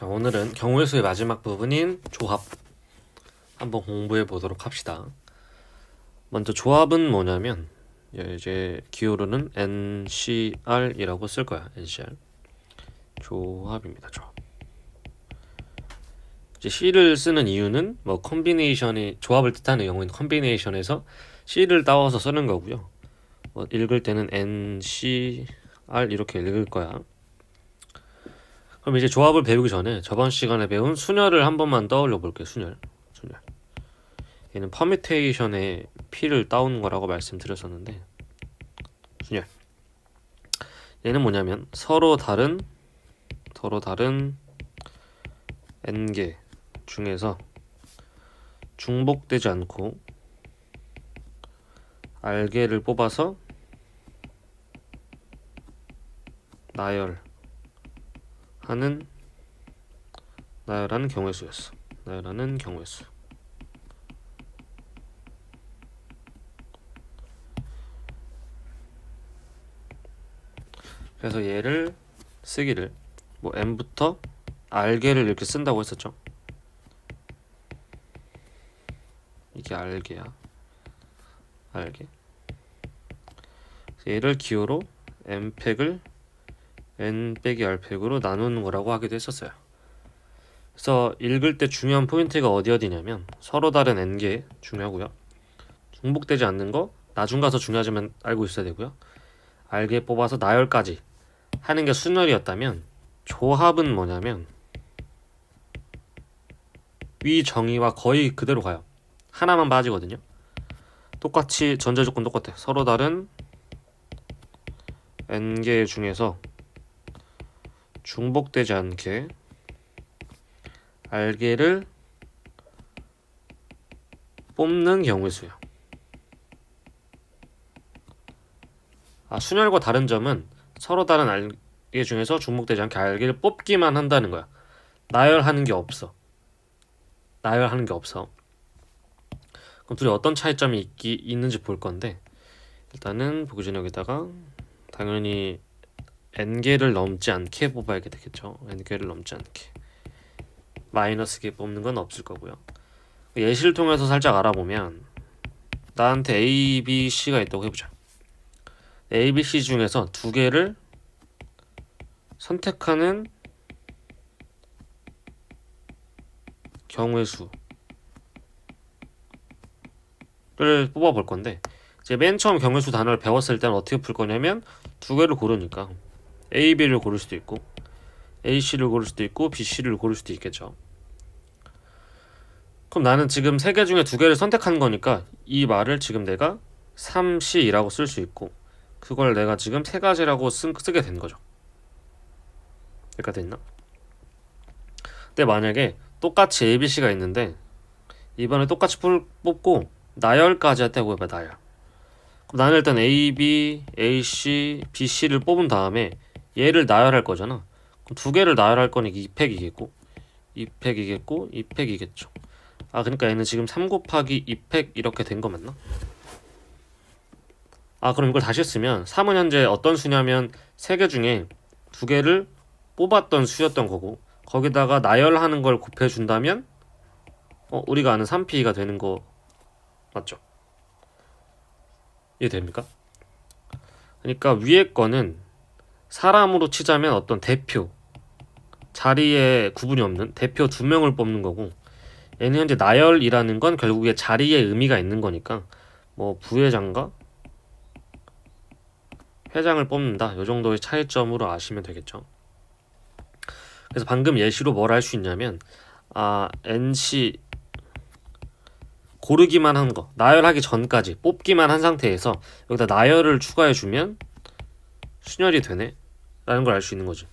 자, 오늘은 경우의 수의 마지막 부분인 조합 한번 공부해 보도록 합시다. 먼저 조합은 뭐냐면 이제 기호로는 NCR이라고 쓸 거야. NCR 조합입니다. 조합. 이제 C를 쓰는 이유는 뭐 컴비네이션이 조합을 뜻하는 경우에는 컴비네이션에서 C를 따와서 쓰는 거고요. 뭐 읽을 때는 NCR 이렇게 읽을 거야. 그럼 이제 조합을 배우기 전에 저번 시간에 배운 순열을 한 번만 떠올려 볼게요. 순열. 얘는 퍼뮤테이션의 P를 따오는 거라고 말씀드렸었는데, 순열. 얘는 뭐냐면 서로 다른 n개 중에서 중복되지 않고 R개를 뽑아서 나열하는 경우의 수였어. 나열하는 경우의 수. 그래서 얘를 쓰기를 뭐 n부터 R개를 이렇게 쓴다고 했었죠. 이게 R개야. R개. 얘를 기호로 n팩을 n 빼기 R팩으로 나누는 거라고 하기도 했었어요. 그래서 읽을 때 중요한 포인트가 어디냐면 서로 다른 n개 중요하고요. 중복되지 않는 거 나중 가서 중요하지만 알고 있어야 되고요. R개 뽑아서 나열까지 하는 게 순열이었다면 조합은 뭐냐면 위 정의와 거의 그대로 가요. 하나만 빠지거든요. 똑같이 전제 조건 똑같아. 서로 다른 n개 중에서 중복되지 않게 R개를 뽑는 경우의 수요. 순열과 다른 점은 서로 다른 R개 중에서 중복되지 않게 R개를 뽑기만 한다는 거야. 나열하는 게 없어. 그럼 둘이 어떤 차이점이 있는지 볼 건데, 일단은 보기 전에 여기다가 당연히 n개를 넘지 않게 뽑아야 되겠죠. n개를 넘지 않게. 마이너스 개 뽑는 건 없을 거고요. 예시를 통해서 살짝 알아보면 나한테 A, B, C가 있다고 해보자. A, B, C 중에서 두 개를 선택하는 경우의 수를 뽑아볼 건데, 이제 맨 처음 경우의 수 단어를 배웠을 때는 어떻게 풀 거냐면 두 개를 고르니까 A, B를 고를 수도 있고 A, C를 고를 수도 있고 B, C를 고를 수도 있겠죠. 그럼 나는 지금 세 개 중에 두 개를 선택한 거니까 이 말을 지금 내가 3C라고 쓸 수 있고 그걸 내가 지금 세 가지라고 쓰게 된 거죠. 여기가 됐나? 근데 만약에 똑같이 A, B, C가 있는데 이번에 똑같이 뽑고 나열까지 했다고 해봐. 나열. 그럼 나는 일단 A, B, A, C, B, C를 뽑은 다음에 얘를 나열할 거잖아. 그럼 두 개를 나열할 거니까 2팩이겠고 2팩이겠죠. 그러니까 얘는 지금 3 곱하기 2팩 이렇게 된 거 맞나? 그럼 이걸 다시 쓰면 3은 현재 어떤 수냐면 3개 중에 2개를 뽑았던 수였던 거고 거기다가 나열하는 걸 곱해준다면 우리가 아는 3P가 되는 거 맞죠? 이해됩니까? 그러니까 위에 거는 사람으로 치자면 어떤 대표, 자리에 구분이 없는 대표 2명을 뽑는 거고, 얘는 현재 나열이라는 건 결국에 자리에 의미가 있는 거니까 뭐 부회장과 회장을 뽑는다, 요 정도의 차이점으로 아시면 되겠죠. 그래서 방금 예시로 뭘 할 수 있냐면 NC 고르기만 한 거, 나열하기 전까지 뽑기만 한 상태에서 여기다 나열을 추가해주면 순열이 되네 라는 걸 알 수 있는 거지.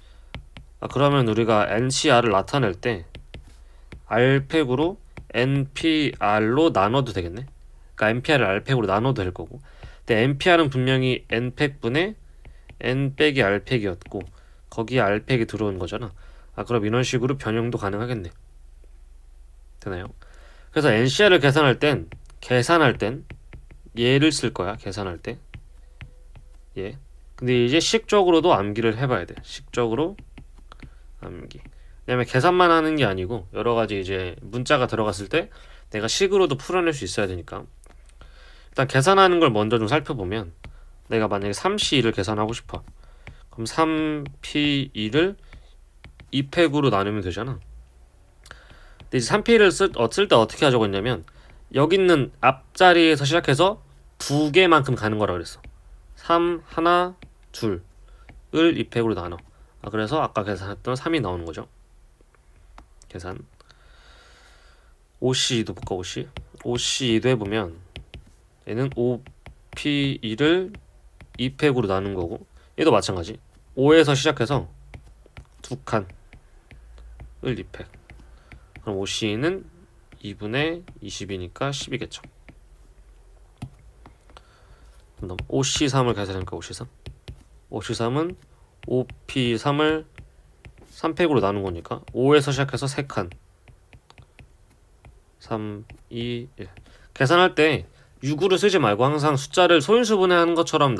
그러면 우리가 NCR을 나타낼 때 R팩으로 NPR로 나눠도 되겠네. 그러니까 NPR을 R팩으로 나눠도 될 거고, 근데 NPR은 분명히 N팩분의 N 빼기 R팩이었고 거기에 R팩이 들어온 거잖아. 그럼 이런 식으로 변형도 가능하겠네. 되나요? 그래서 NCR을 계산할 땐 얘를 쓸 거야. 계산할 때 얘. 근데 이제 식적으로도 암기를 해봐야 돼. 식적으로 암기. 왜냐면 계산만 하는 게 아니고 여러 가지 이제 문자가 들어갔을 때 내가 식으로도 풀어낼 수 있어야 되니까 일단 계산하는 걸 먼저 좀 살펴보면 내가 만약에 3C2를 계산하고 싶어. 그럼 3P2를 2팩으로 나누면 되잖아. 근데 이제 3P를 쓸 때 어떻게 하자고 했냐면 여기 있는 앞자리에서 시작해서 두 개만큼 가는 거라 그랬어. 3, 하나, 둘을 2팩으로 나눠. 그래서 아까 계산했던 3이 나오는 거죠. 계산. OC2도 볼까, OC? OC2도 해보면 얘는 5P2를 2팩으로 나눈 거고 얘도 마찬가지. 5에서 시작해서 두 칸을 2팩. 그럼 OC는 2분의 20이니까 10이겠죠. 그럼 OC3을 계산하니까 OC3. OC3은 5P3을 3팩으로 나눈 거니까 5에서 시작해서 3칸. 3, 2, 1. 계산할 때 6으로 쓰지 말고 항상 숫자를 소인수분해하는 것처럼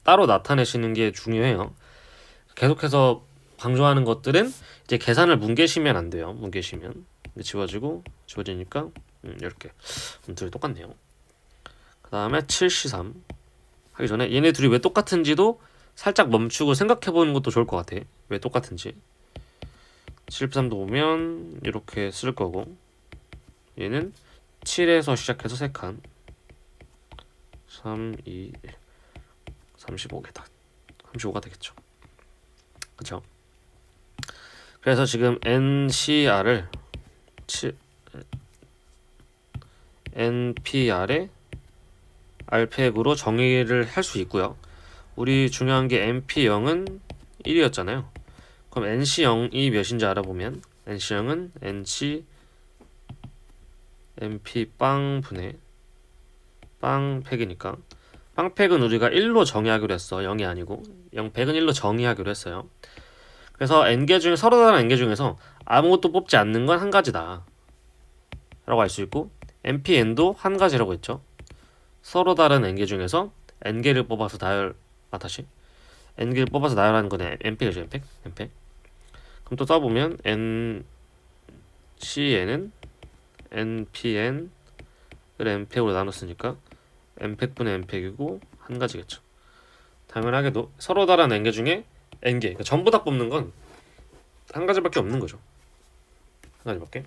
따로 나타내시는 게 중요해요. 계속해서 강조하는 것들은 이제 계산을 뭉개시면 안 돼요. 뭉개시면 지워지고 지워지니까 이렇게 둘이 똑같네요. 그 다음에 7C3 하기 전에 얘네 둘이 왜 똑같은지도 살짝 멈추고 생각해보는 것도 좋을 것 같아. 왜 똑같은지. 7C3도 보면 이렇게 쓸 거고 얘는 7에서 시작해서 3칸 3, 2, 1 35개다. 35가 되겠죠. 그쵸? 그래서 지금 NCR을 NPR의 R팩으로 정의를 할 수 있고요. 우리 중요한 게 NP0은 1이었잖아요. 그럼 NC0이 몇인지 알아보면 NC0은 NC NP 빵 분의 빵팩이니까 빵팩은 우리가 1로 정의하기로 했어. 0이 아니고 0팩은 1로 정의하기로 했어요. 그래서 n개 중에 서로 다른 n개 중에서 아무것도 뽑지 않는 건 한 가지다 라고 알 수 있고 npn도 한 가지라고 했죠. 서로 다른 n개 중에서 n개를 뽑아서 n개를 뽑아서 나열하는 건 n팩이죠. n팩. 그럼 또 써보면 ncn은 npn을 n팩으로 나눴으니까 n팩분의 n팩이고 한 가지겠죠. 당연하게도 서로 다른 n개 중에 n개, 그러니까 전부 다 뽑는 건 한 가지밖에 없는 거죠. 한 가지밖에.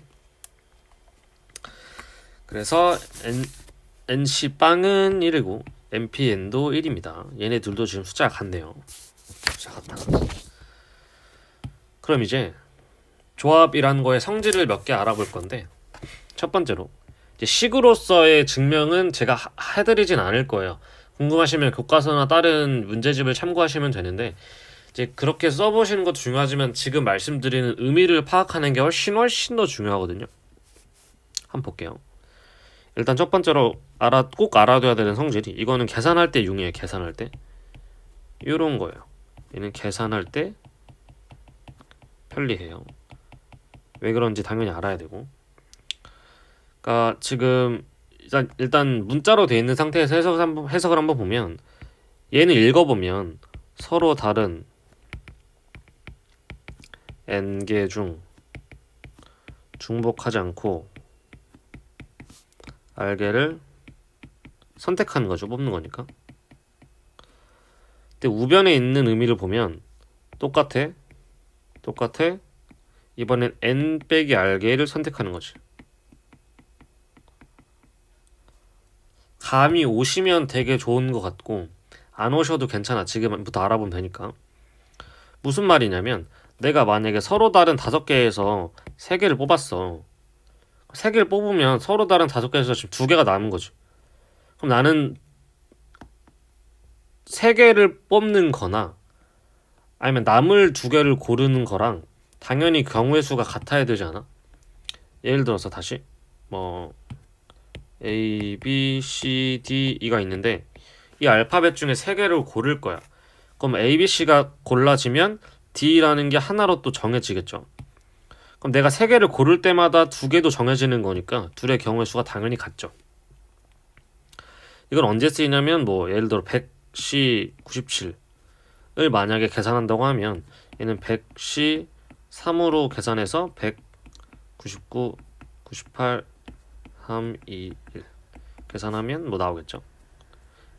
그래서 NC 빵은 1이고 NPN도 1입니다. 얘네 둘도 지금 숫자가 같네요. 숫자 같다. 그럼 이제 조합이라는 거의 성질을 몇 개 알아볼 건데 첫 번째로 이제 식으로서의 증명은 제가 해드리진 않을 거예요. 궁금하시면 교과서나 다른 문제집을 참고하시면 되는데 이제 그렇게 써보시는 것도 중요하지만 지금 말씀드리는 의미를 파악하는 게 훨씬 더 중요하거든요. 한번 볼게요. 일단 첫 번째로 꼭 알아둬야 되는 성질이 이거는 계산할 때 용이에요. 계산할 때 이런 거예요. 얘는 계산할 때 편리해요. 왜 그런지 당연히 알아야 되고. 그러니까 지금 일단 문자로 돼 있는 상태에서 해석을 한번 보면 얘는 읽어보면 서로 다른 n개 중 중복하지 않고 r개를 선택하는 거죠. 뽑는 거니까. 근데 우변에 있는 의미를 보면 똑같아. 이번엔 n 빼기 r개를 선택하는 거지. 감이 오시면 되게 좋은 것 같고 안 오셔도 괜찮아. 지금부터 알아보면 되니까. 무슨 말이냐면 내가 만약에 서로 다른 5개에서 3개를 뽑았어. 3개를 뽑으면 서로 다른 5개에서 지금 2개가 남은 거지. 그럼 나는 3개를 뽑는 거나 아니면 남을 2개를 고르는 거랑 당연히 경우의 수가 같아야 되지 않아? 예를 들어서 다시 A, B, C, D, E가 있는데 이 알파벳 중에 3개를 고를 거야. 그럼 A, B, C가 골라지면 D라는 게 하나로 또 정해지겠죠. 그럼 내가 3개를 고를 때마다 2개도 정해지는 거니까 둘의 경우의 수가 당연히 같죠. 이건 언제 쓰이냐면 예를 들어 100C 97을 만약에 계산한다고 하면 얘는 100C 3으로 계산해서 199, 98, 3, 2, 1 계산하면 뭐 나오겠죠.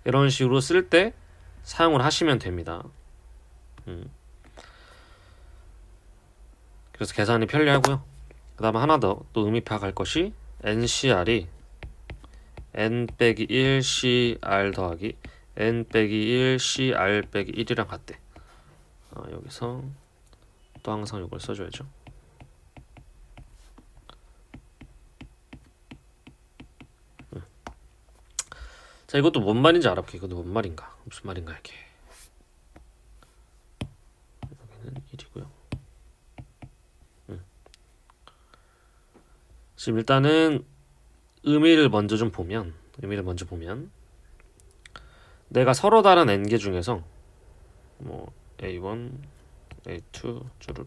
이런 식으로 쓸 때 사용을 하시면 됩니다. 그래서 계산이 편리하고요. 그 다음에 하나 더 또 의미파악할 것이 NCR이 N-1 CR 더하기 N-1 CR 1이랑 같대. 여기서 또 항상 이걸 써줘야죠. 자, 이것도 뭔 말인지 알아볼게. 이것도 뭔 말인가? 무슨 말인가 이렇게. 여기는 1이고요. 지금 일단은 의미를 먼저 보면 내가 서로 다른 n개 중에서 뭐 A1, A2 쭈루루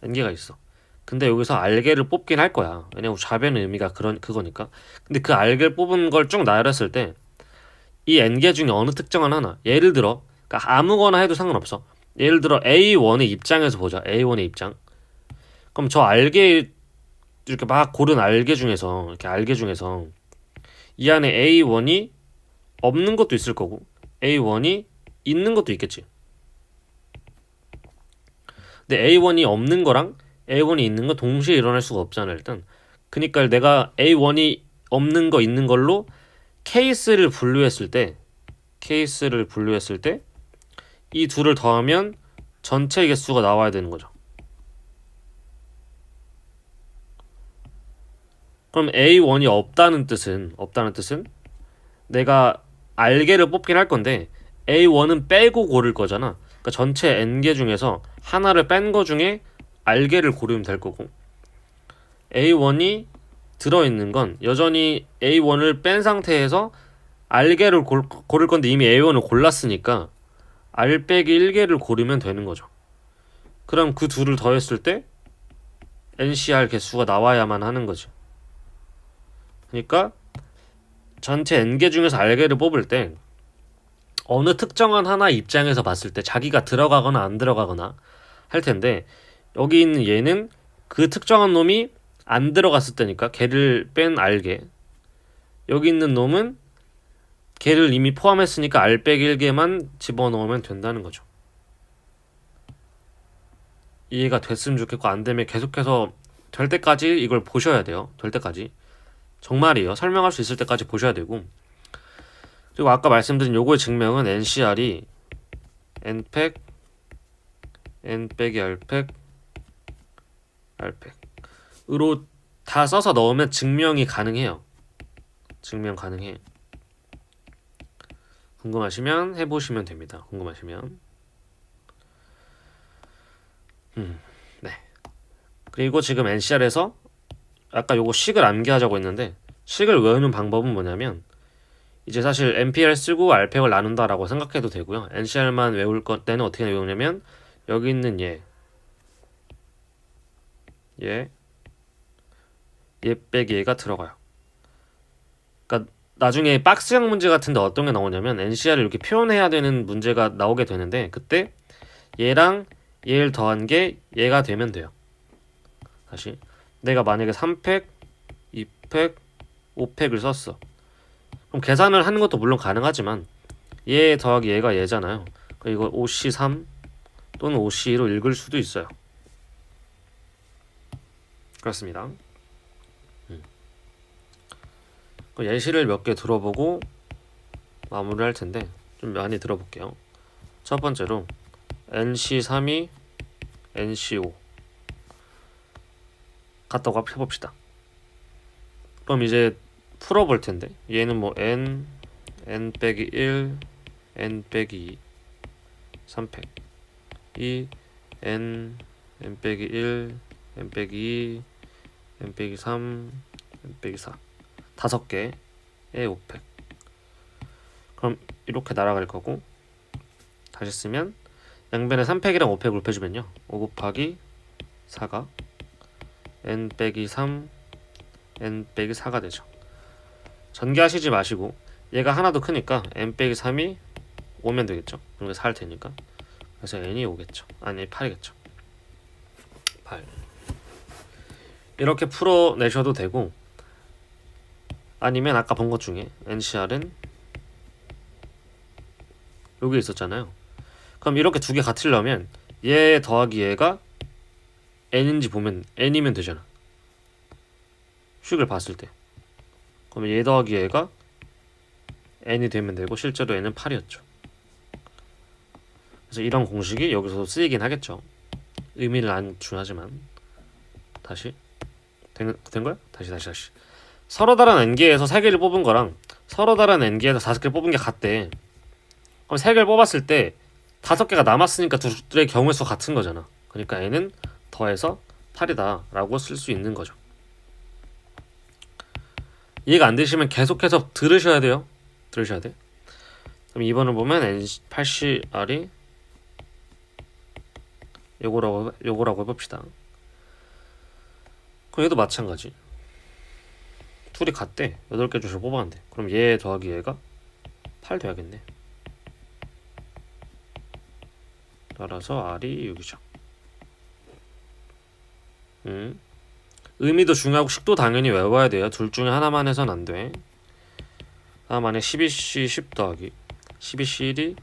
n개가 있어. 근데 여기서 알개를 뽑긴 할 거야. 왜냐면 좌변의 의미가 그거니까. 근데 그 알개를 뽑은 걸 쭉 나열했을 때 이 n개 중에 어느 특정한 하나, 예를 들어 그러니까 아무거나 해도 상관없어. 예를 들어 A1의 입장에서 보자. A1의 입장. 그럼 저 알개 이렇게 막 고른 알개 중에서 이 안에 A1이 없는 것도 있을 거고 A1이 있는 것도 있겠지. 근데 A1이 없는 거랑 A1이 있는 거 동시에 일어날 수가 없잖아 일단. 그러니까 내가 A1이 없는 거 있는 걸로 케이스를 분류했을 때 이 둘을 더하면 전체 개수가 나와야 되는 거죠. 그럼 A1이 없다는 뜻은 내가 알개를 뽑긴 할 건데 A1은 빼고 고를 거잖아. 그러니까 전체 n개 중에서 하나를 뺀 거 중에 알개를 고르면 될 거고, A1이 들어있는 건 여전히 A1을 뺀 상태에서 알개를 고를 건데 이미 A1을 골랐으니까 R 빼기 1개를 고르면 되는 거죠. 그럼 그 둘을 더했을 때 NCR 개수가 나와야만 하는 거지. 그러니까 전체 n개 중에서 알개를 뽑을 때 어느 특정한 하나 입장에서 봤을 때 자기가 들어가거나 안 들어가거나 할 텐데, 여기 있는 얘는 그 특정한 놈이 안 들어갔을 때니까 걔를 뺀 알개, 여기 있는 놈은 걔를 이미 포함했으니까 R 빼기 1개만 집어넣으면 된다는 거죠. 이해가 됐으면 좋겠고, 안 되면 계속해서 될 때까지 이걸 보셔야 돼요. 될 때까지. 정말이에요. 설명할 수 있을 때까지 보셔야 되고, 그리고 아까 말씀드린 요거의 증명은 NCR이 N팩, N 빼기 R팩, R팩으로 다 써서 넣으면 증명이 가능해요. 증명 가능해. 궁금하시면 해보시면 됩니다. 궁금하시면. 네. 그리고 지금 NCR에서 아까 요거 식을 암기하자고 했는데, 식을 외우는 방법은 뭐냐면 이제 사실 NPR 쓰고 R팩을 나눈다라고 생각해도 되고요. NCR만 외울 것 때는 어떻게 외우냐면 여기 있는 얘 빼기 얘가 들어가요. 그러니까 나중에 박스형 문제 같은데 어떤 게 나오냐면 NCR을 이렇게 표현해야 되는 문제가 나오게 되는데, 그때 얘랑 얘를 더한 게 얘가 되면 돼요. 다시 내가 만약에 3팩, 2팩, 5팩을 썼어. 그럼 계산을 하는 것도 물론 가능하지만 얘 더하기 얘가 얘잖아요. 이거 5C3 또는 5C2로 읽을 수도 있어요. 그렇습니다. 예시를 몇 개 들어보고 마무리를 할 텐데 좀 많이 들어볼게요. 첫 번째로 NC3이 NC5 같다고 해봅시다. 그럼 이제 풀어볼 텐데, 얘는 뭐 N 빼기 1, N 빼기 2, 3팩 2, N 빼기 1, N 빼기 2, N 빼기 3, N 빼기 4 5개의 5팩. 그럼 이렇게 날아갈 거고, 다시 쓰면 양변에 3팩이랑 5팩을 곱해주면요 5 곱하기 4가 N 빼기 3, N 빼기 4가 되죠. 전개하시지 마시고 얘가 하나 더 크니까 N 빼기 3이 5면 되겠죠. 그럼 4할 테니까. 그래서 N이 5겠죠. 아니 8이겠죠. 8 이렇게 풀어내셔도 되고, 아니면 아까 본 것 중에 NCR은 여기 있었잖아요. 그럼 이렇게 두 개 같으려면 얘 더하기 얘가 n인지 보면 n이면 되잖아, 식을 봤을 때. 그러면 얘 더하기 얘가 n이 되면 되고, 실제로 n은 8이었죠. 그래서 이런 공식이 여기서 쓰이긴 하겠죠. 의미를 안 중요하지만. 다시 된 거야? 다시. 서로 다른 n개에서 3개를 뽑은 거랑 서로 다른 n개에서 5개를 뽑은 게 같대. 그럼 3개를 뽑았을 때 5개가 남았으니까 둘의 경우의 수 같은 거잖아. 그러니까 n은 더해서 8이다 라고 쓸 수 있는 거죠. 이해가 안 되시면 계속해서 들으셔야 돼요. 들으셔야 돼. 그럼 2번을 보면 N8CR이 요거라고 해봅시다. 그럼 얘도 마찬가지. 둘이 같대. 8개 주셔 뽑았는데. 그럼 얘 더하기 얘가 8 돼야겠네. 따라서 R이 6이죠. 의미도 중요하고 식도 당연히 외워야 돼요. 둘 중에 하나만 해선 안 돼. 다음 안에 12C 10 더하기 12C 1이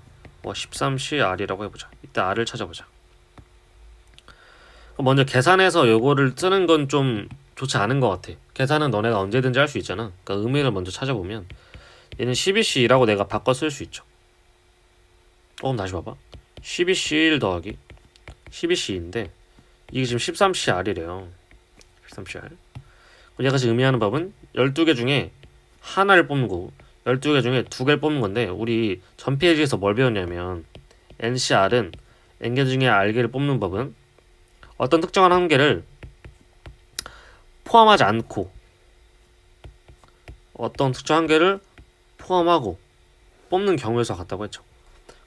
13C R이라고 해보자. 이때 R을 찾아보자. 먼저 계산해서 요거를 쓰는 건 좀 좋지 않은 것 같아. 계산은 너네가 언제든지 할 수 있잖아. 그러니까 의미를 먼저 찾아보면 얘는 12C2라고 내가 바꿔 쓸 수 있죠. 그럼 다시 봐봐. 12C1 더하기 12C인데 이게 지금 13CR이래요. 13CR. 얘가 지금 의미하는 법은 12개 중에 하나를 뽑는 거고 12개 중에 2개를 뽑는 건데, 우리 전 페이지에서 뭘 배웠냐면 NCR은 n개 중에 R개를 뽑는 법은 어떤 특정한 한 개를 포함하지 않고 어떤 특정 한 개를 포함하고 뽑는 경우에서 같다고 했죠.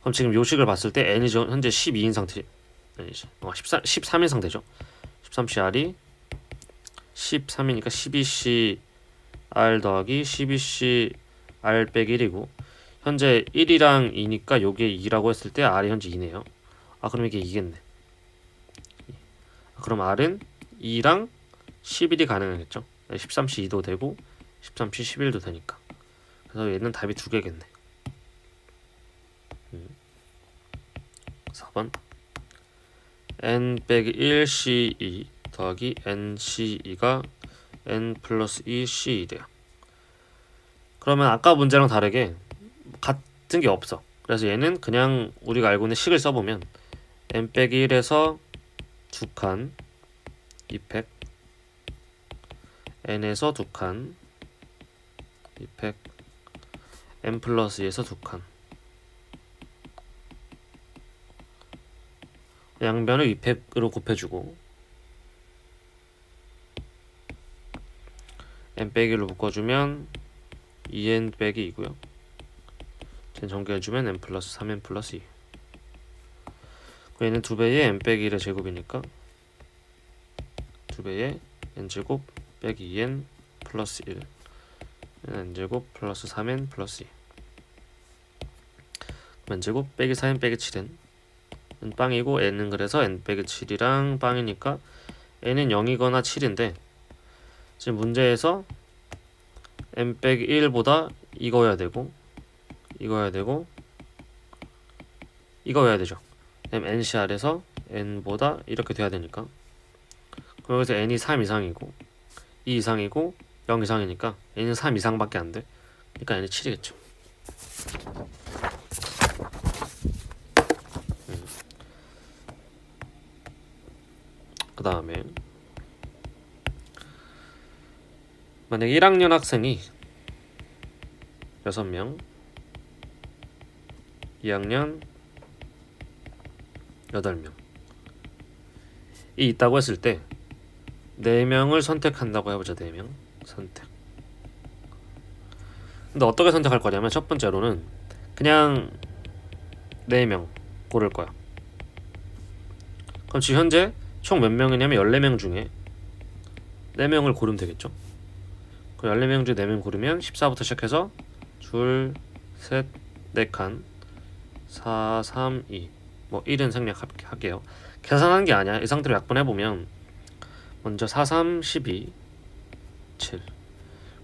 그럼 지금 요식을 봤을 때 n이 현재 12인 상태, 아니지, 13인 상태죠. 13CR이 13이니까 12CR 더하기 12CR 빼기 1이고, 현재 1이랑 2니까 요게 2라고 했을 때 R이 현재 2네요. 그럼 이게 2겠네. 그럼 R은 2랑 11이 가능하겠죠. 13C2도 되고 13C11도 되니까. 그래서 얘는 답이 2개겠네. 4번 n-1C2 더하기 nC2가 n 플러스 2C2돼요. 그러면 아까 문제랑 다르게 같은 게 없어. 그래서 얘는 그냥 우리가 알고 있는 식을 써보면 n-1에서 2칸 2팩 n에서 2칸 2팩 n 플러스 2에서 2칸, 양변을 2팩으로 곱해주고 n 빼기 1로 묶어주면 2n 빼기 2고요. 전개해주면 n 플러스 3n 플러스 2. 얘는 2배의 n 빼기 1의 제곱이니까 2배의 n제곱 빼기 2n 플러스 1 n제곱 플러스 3n 플러스 2. n제곱 빼기 4n 빼기 7n 은 빵이고, n은 그래서 n 빼기 7이랑 빵이니까 n은 0이거나 7인데, 지금 문제에서 n 빼기 1보다 이거여야 되고 이거여야 되고 이거여야 되죠. NCR에서 n보다 이렇게 돼야 되니까, 그럼 여기서 n이 3 이상이고 2 이상이고 0 이상이니까 n은 3 이상밖에 안 돼. 그러니까 n이 7이겠죠. 그 다음에 만약 1학년 학생이 6명, 2학년 8명 이 있다고 했을 때 4명을 선택한다고 해보자. 4명 선택. 근데 어떻게 선택할 거냐면, 첫 번째로는 그냥 4명 고를 거야. 그럼 지금 현재 총 몇 명이냐면 14명 중에 4명을 고르면 되겠죠. 그 14명 중에 4명 고르면 14부터 시작해서 둘, 셋, 4칸 4, 3, 2 1은 생략할게요. 계산한 게 아니야. 이 상태로 약분해보면 먼저 4, 3, 12, 7.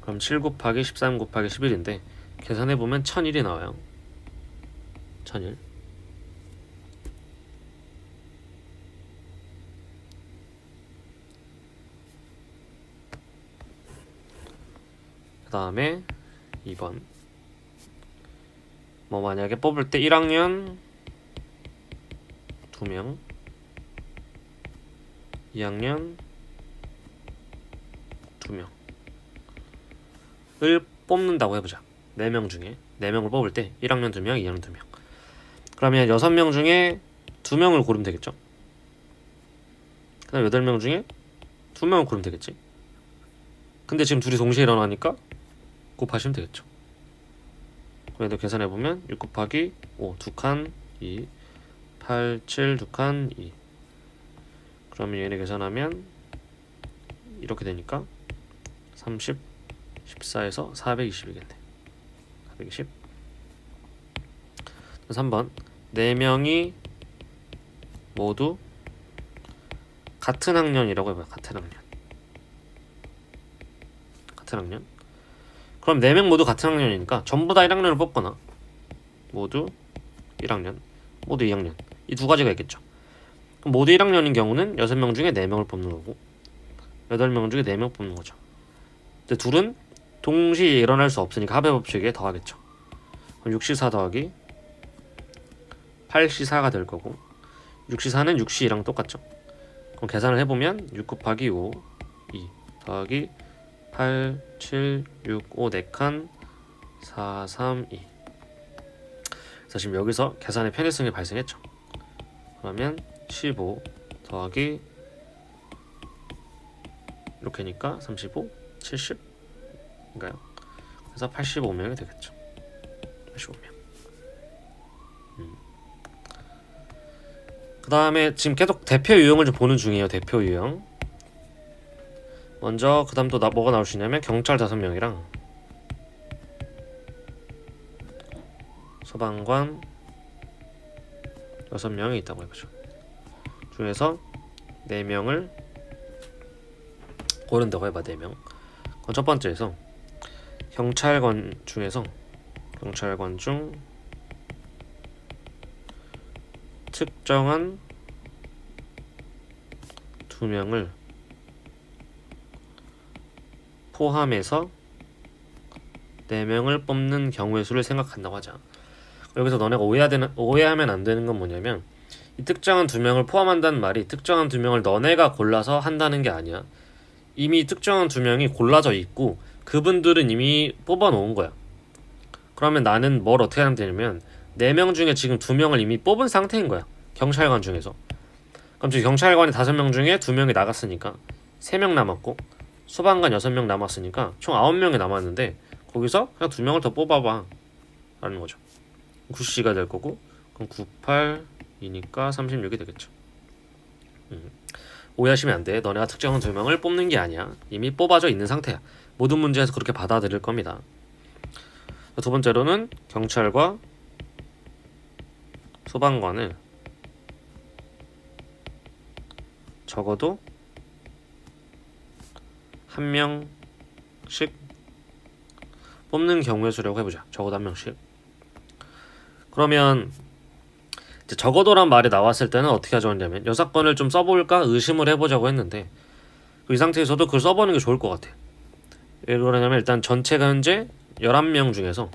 그럼 7 곱하기 13 곱하기 11인데 계산해보면 1001이 나와요. 1001. 그 다음에 2번. 뭐 만약에 뽑을 때 1학년 2명, 2학년 2명을 뽑는다고 해보자. 4명 중에 4명을 뽑을 때 1학년 2명, 2학년 2명. 그러면 6명 중에 2명을 고르면 되겠죠. 그 다음 8명 중에 2명을 고르면 되겠지. 근데 지금 둘이 동시에 일어나니까 곱하시면 되겠죠. 그래도 계산해보면 6 곱하기 5 2칸 2 8, 7 2칸 2. 그러면 얘네 계산하면 이렇게 되니까 30, 14에서 420이겠네. 420. 3번 4명이 모두 같은 학년이라고 해봐요. 같은 학년. 그럼 4명 모두 같은 학년이니까 전부 다 1학년을 뽑거나 모두 1학년, 모두 2학년, 이 두 가지가 있겠죠. 그럼 모두 1학년인 경우는 6명 중에 4명을 뽑는 거고 8명 중에 4명 뽑는 거죠. 근데 둘은 동시에 일어날 수 없으니까 합의 법칙에 더하겠죠. 그럼 6C4 더하기 8C4가 될 거고 6C4는 6C2랑 똑같죠. 그럼 계산을 해보면 6 곱하기 5 2 더하기 8, 7, 6, 5 4칸 4, 3, 2. 그래서 지금 여기서 계산의 편의성이 발생했죠. 그러면 15 더하기 이렇게니까 35, 70인가요? 그래서 85명이 되겠죠. 85명. 그 다음에 지금 계속 대표 유형을 좀 보는 중이에요. 대표 유형. 먼저 그 다음 또 뭐가 나올 수 있냐면 경찰 5명이랑 소방관 6명이 있다고 해보죠. 중에서 4명을 고른다고 해봐. 4명. 그럼 첫 번째에서 경찰관 중에서 경찰관 중 특정한 2명을 포함해서 4명을 뽑는 경우의 수를 생각한다고 하자. 여기서 너네가 오해하면 안 되는 건 뭐냐면 이 특정한 2명을 포함한다는 말이 특정한 2명을 너네가 골라서 한다는 게 아니야. 이미 특정한 2명이 골라져 있고 그분들은 이미 뽑아 놓은 거야. 그러면 나는 뭘 어떻게 하면 되냐면 4명 중에 지금 2명을 이미 뽑은 상태인 거야. 경찰관 중에서. 그럼 지금 경찰관이 5명 중에 2명이 나갔으니까 3명 남았고 소방관 6명 남았으니까 총 9명이 남았는데 거기서 그냥 2명을 더 뽑아봐 라는 거죠. 9C가 될 거고 그럼 98, 2니까 36이 되겠죠. 오해하시면 안 돼. 너네가 특정한 2명을 뽑는 게 아니야. 이미 뽑아져 있는 상태야. 모든 문제에서 그렇게 받아들일 겁니다. 두 번째로는 경찰과 소방관을 적어도 한 명씩 뽑는 경우의 수라고 해보자. 적어도 한 명씩. 그러면 이제 적어도란 말이 나왔을 때는 어떻게 하자면 여사건을 좀 써볼까 의심을 해보자고 했는데 이 상태에서도 그걸 써보는 게 좋을 것 같아. 왜 그러냐면 일단 전체가 현재 11명 중에서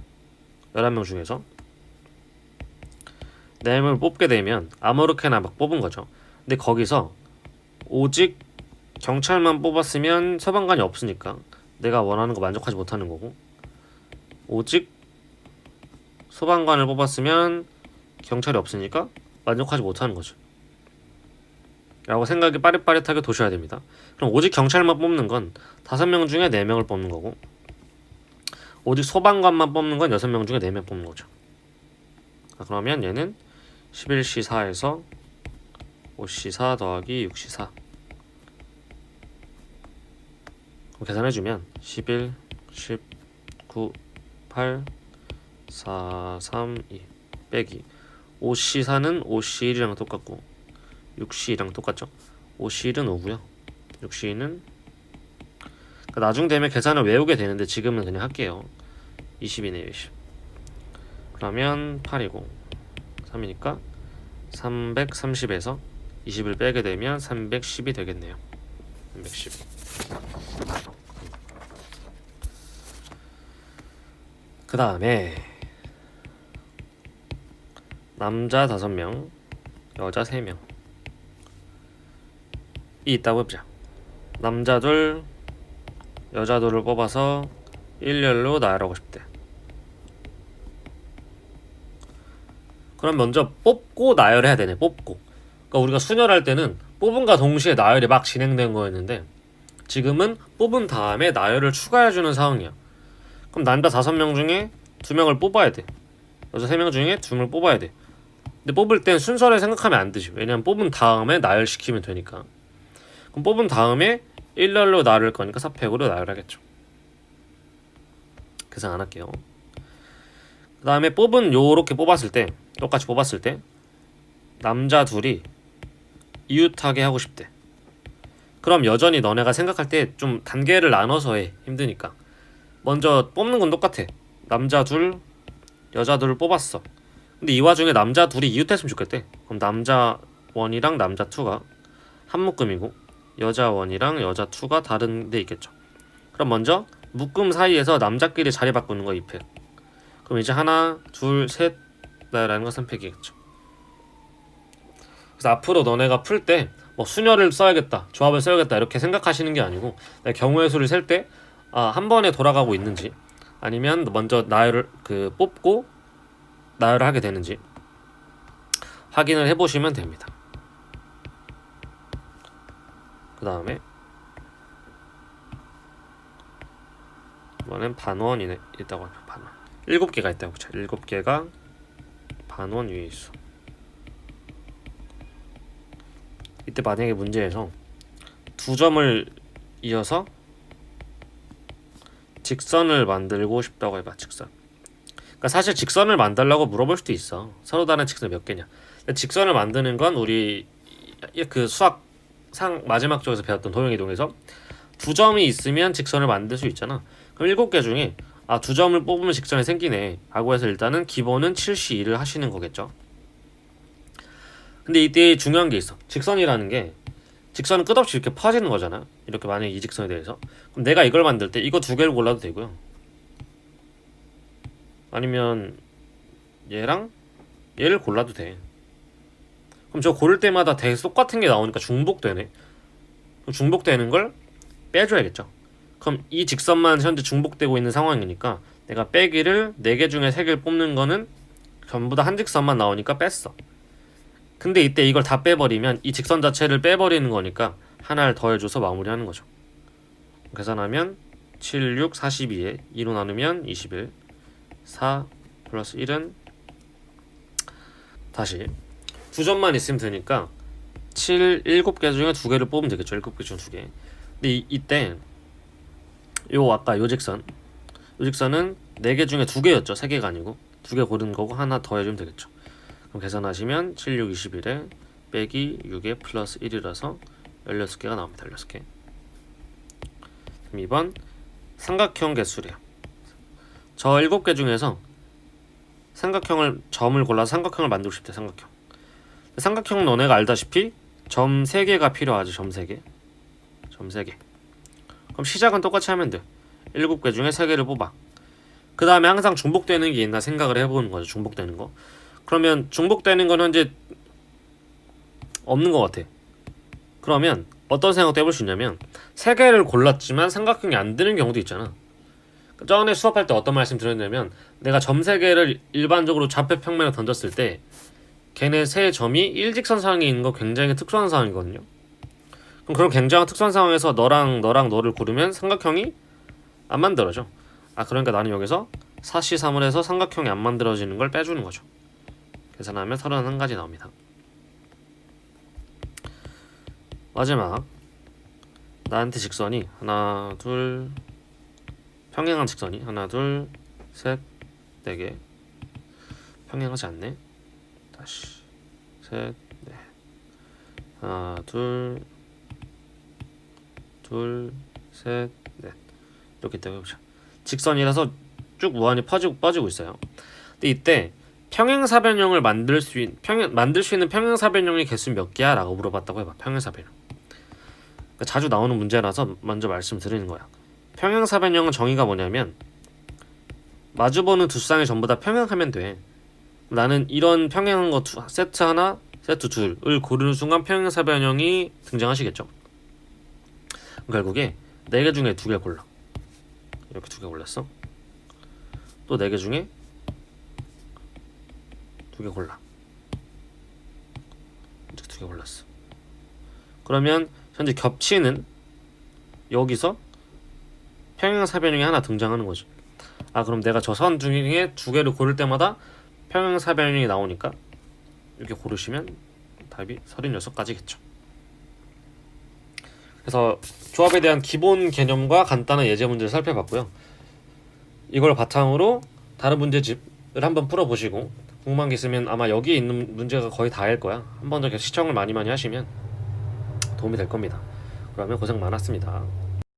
4명을 뽑게 되면 아무렇게나 막 뽑은 거죠. 근데 거기서 오직 경찰만 뽑았으면 소방관이 없으니까 내가 원하는 거 만족하지 못하는 거고 오직 소방관을 뽑았으면 경찰이 없으니까 만족하지 못하는 거죠. 라고 생각이 빠릿빠릿하게 도셔야 됩니다. 그럼 오직 경찰만 뽑는 건 5명 중에 4명을 뽑는 거고 오직 소방관만 뽑는 건 6명 중에 4명 뽑는 거죠. 그러면 얘는 11C4에서 5C4 더하기 6C4 계산해주면 11, 10, 9, 8, 4, 3, 2 빼기 5C4는 5C1이랑 똑같고 6C2랑 똑같죠. 5C1은 5고요 6C는 나중 되면 계산을 외우게 되는데 지금은 그냥 할게요. 20이네요. 20. 그러면 8이고 3이니까 330에서 20을 빼게 되면 310이 되겠네요. 310. 그 다음에 남자 5명, 여자 3명 이 있다고 해보자. 남자 둘, 여자 둘을 뽑아서 일렬로 나열하고 싶대. 그럼 먼저 뽑고 나열해야 되네. 뽑고. 그러니까 우리가 순열할 때는 뽑음과 동시에 나열이 막 진행된 거였는데 지금은 뽑은 다음에 나열을 추가해주는 상황이야. 그럼 남자 5명 중에 2명을 뽑아야 돼. 여자 3명 중에 2명을 뽑아야 돼. 근데 뽑을 땐 순서를 생각하면 안 되지. 왜냐면 뽑은 다음에 나열시키면 되니까. 그럼 뽑은 다음에 일렬로 나눌 거니까 사팩으로 나열하겠죠. 계산 안 할게요. 그 다음에 뽑은 요렇게 뽑았을 때 똑같이 뽑았을 때 남자 둘이 이웃하게 하고 싶대. 그럼 여전히 너네가 생각할 때 좀 단계를 나눠서 해. 힘드니까. 먼저 뽑는 건 똑같아. 남자 둘, 여자 둘을 뽑았어. 근데 이 와중에 남자 둘이 이웃했으면 좋겠대. 그럼 남자 1이랑 남자 2가 한 묶음이고 여자 1이랑 여자 2가 다른 데 있겠죠. 그럼 먼저 묶음 사이에서 남자끼리 자리 바꾸는 거 2팩. 그럼 이제 하나, 둘, 셋 라는 거 3팩이겠죠. 그래서 앞으로 너네가 풀 때 뭐 순열을 써야겠다, 조합을 써야겠다 이렇게 생각하시는 게 아니고 경우의 수를 셀 때 한 번에 돌아가고 있는지 아니면 먼저 나열을 뽑고 나열을 하게 되는지 확인을 해보시면 됩니다. 그 다음에 이번엔 반원이 있다고 하죠. 반원 7개가 있다고 보자. 7개가 반원 위에 있어. 이때 만약에 문제에서 2점을 이어서 직선을 만들고 싶다고 해봐. 직선. 그러니까 사실 직선을 만들라고 물어볼 수도 있어. 서로 다른 직선이 몇 개냐. 직선을 만드는 건 우리 그 수학 상 마지막 쪽에서 배웠던 도형이동에서 2점이 있으면 직선을 만들 수 있잖아. 그럼 7개 중에 2점을 뽑으면 직선이 생기네 라고 해서 일단은 기본은 7C2를 하시는 거겠죠. 근데 이때 중요한 게 있어. 직선이라는 게 직선은 끝없이 이렇게 퍼지는 거잖아. 이렇게 만약에 이 직선에 대해서 그럼 내가 이걸 만들 때 이거 2개를 골라도 되고요. 아니면 얘랑 얘를 골라도 돼. 그럼 저 고를 때마다 대수 똑같은 게 나오니까 중복되네. 그럼 중복되는 걸 빼줘야겠죠. 그럼 이 직선만 현재 중복되고 있는 상황이니까 내가 빼기를 4개 중에 3개를 뽑는 거는 전부 다 한 직선만 나오니까 뺐어. 근데 이때 이걸 다 빼버리면 이 직선 자체를 빼버리는 거니까 하나를 더해줘서 마무리하는 거죠. 계산하면 7, 6, 42에 2로 나누면 21 4 플러스 1은 다시 2점만 있으면 되니까 7, 7개 중에 2개를 뽑으면 되겠죠. 7개 중 2개. 근데 이때 아까 요 직선은 4개 중에 2개였죠. 3개가 아니고 2개 고른 거고 하나 더해주면 되겠죠. 그럼 계산하시면 7, 6, 21에 빼기 6에 플러스 1이라서 16개가 나옵니다. 16개. 그럼 2번 삼각형 개수래요. 저 7개 중에서 점을 골라서 삼각형을 만들고 싶대. 삼각형 너네가 알다시피 점 3개가 필요하지. 점 3개. 그럼 시작은 똑같이 하면 돼. 7개 중에 3개를 뽑아. 그 다음에 항상 중복되는 게 있나 생각을 해보는 거죠. 중복되는 거. 그러면 중복되는 건 현재 없는 것 같아. 그러면 어떤 생각도 해볼 수 있냐면 3개를 골랐지만 삼각형이 안 되는 경우도 있잖아. 전에 수업할 때 어떤 말씀 드렸냐면 내가 점 3개를 일반적으로 좌표 평면에 던졌을 때 걔네 세 점이 일직선 상황에 있는 거 굉장히 특수한 상황이거든요. 그럼 그런 굉장한 특수한 상황에서 너랑 너를 고르면 삼각형이 안 만들어져. 그러니까 나는 여기서 4C3을 해서 삼각형이 안 만들어지는 걸 빼주는 거죠. 계산하면 31가지 나옵니다. 마지막 나한테 직선이 하나 둘 평행한 직선이 하나 둘 셋 4개 평행하지 않네. 다시 셋 넷 하나 둘 둘, 셋, 넷 이렇게 떼어보자. 직선이라서 쭉 무한히 빠지고 있어요. 근데 이때 평행사변형을 만들 수 있는 평행사변형의 개수 몇 개야? 라고 물어봤다고 해봐. 평행사변형. 그러니까 자주 나오는 문제라서 먼저 말씀드리는 거야. 평행사변형은 정의가 뭐냐면 마주보는 두 쌍이 전부 다 평행하면 돼. 나는 이런 평행한 거 세트 하나, 세트 둘을 고르는 순간 평행사변형이 등장하시겠죠. 결국에 4개 중에 2개 골라. 이렇게 2개 골랐어. 또 4개 중에 2개 골라. 이렇게 2개 골랐어. 그러면 현재 겹치는 여기서 평행사변형이 하나 등장하는 거죠. 아, 그럼 내가 저 선 중에 2개를 고를 때마다 평행사변형이 나오니까 이렇게 고르시면 답이 36가지겠죠. 그래서 조합에 대한 기본 개념과 간단한 예제 문제를 살펴봤고요. 이걸 바탕으로 다른 문제집을 한번 풀어보시고 궁금한 게 있으면 아마 여기에 있는 문제가 거의 다일 거야. 한 번 더 시청을 많이 하시면 도움이 될 겁니다. 그러면 고생 많았습니다.